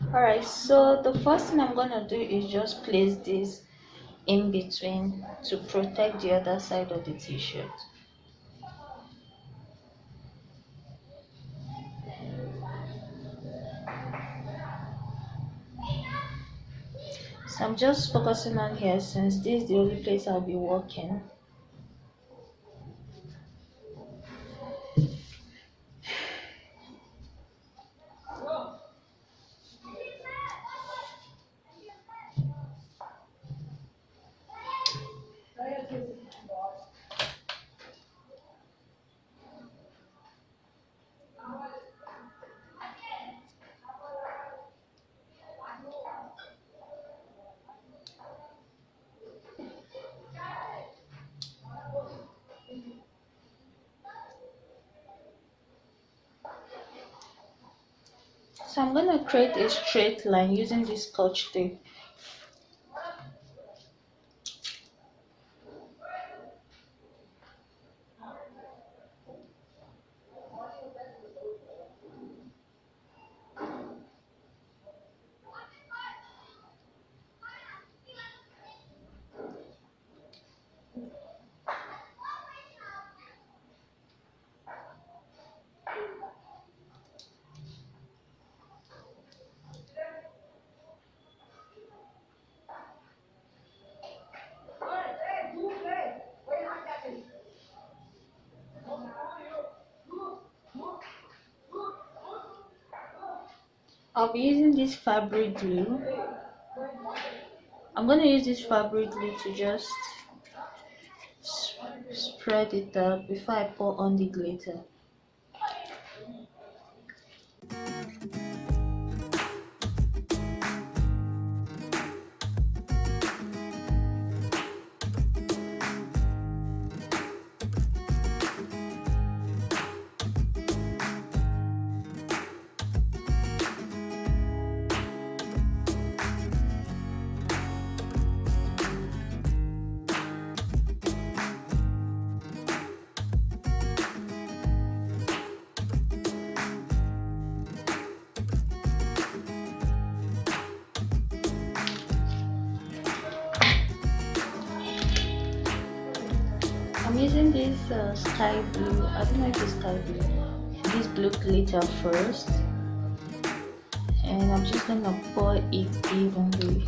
Alright, so the first thing I'm gonna do is just place this in between to protect the other side of the t-shirt. So I'm just focusing on here since this is the only place I'll be working. So I'm gonna create a straight line using this scotch tape. I'll be using this fabric glue. I'm gonna use this fabric glue to just spread it out before I pour on the glitter. I'm using this sky blue, I don't know if it's sky blue, this blue glitter first, and I'm just gonna pour it evenly.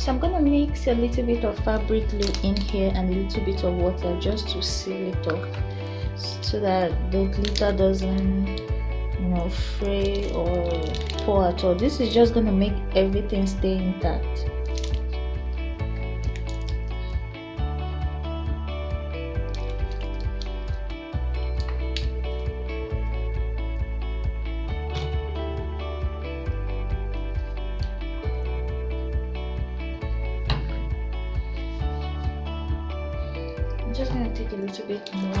So I'm gonna mix a little bit of fabric glue in here and a little bit of water just to seal it up so that the glitter doesn't, fray or pour at all. This is just gonna make everything stay intact. I'm just gonna take a little bit more.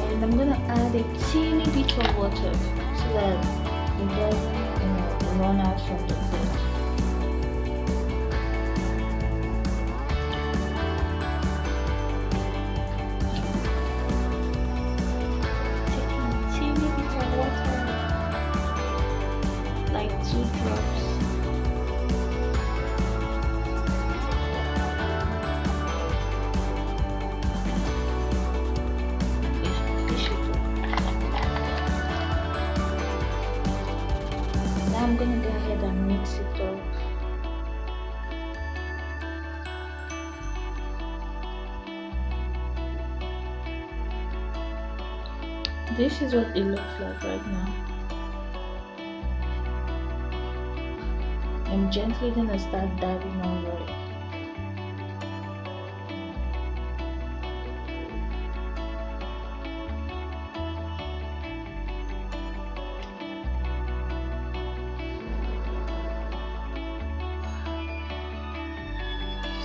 And I'm gonna add a teeny bit of water so that it doesn't, run out from the plate. Taking a teeny bit of water, like 2 drops. Now I'm gonna go ahead and mix it up. This is what it looks like right now. I'm gently gonna start dabbing over it.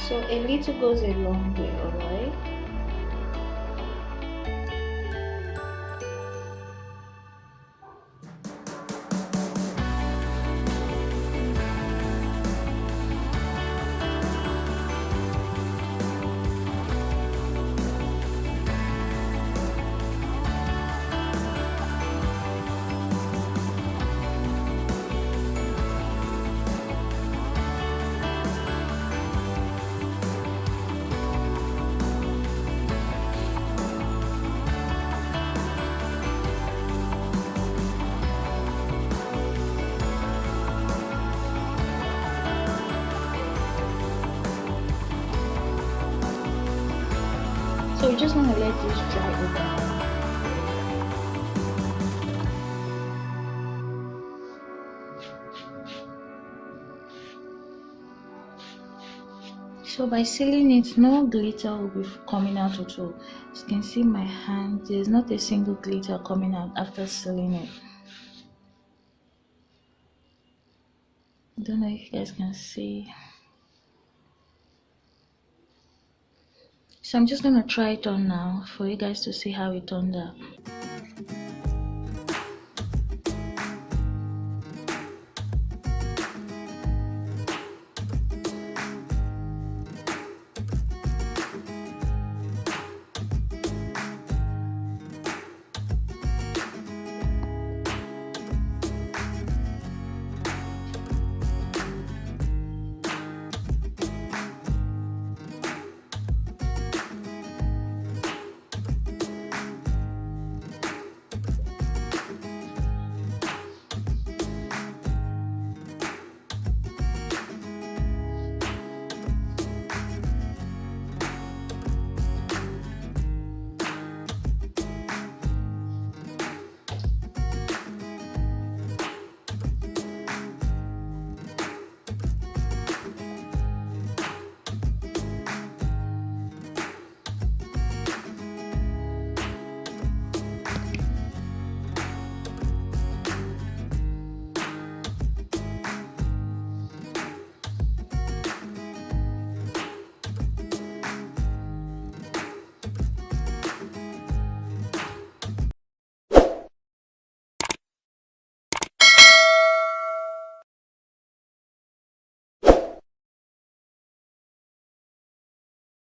So a little goes a long way, alright? So we're just gonna let this dry overnight. So by sealing it, no glitter will be coming out at all. As you can see my hand, there's not a single glitter coming out after sealing it. I don't know if you guys can see. So I'm just gonna try it on now for you guys to see how it turned out.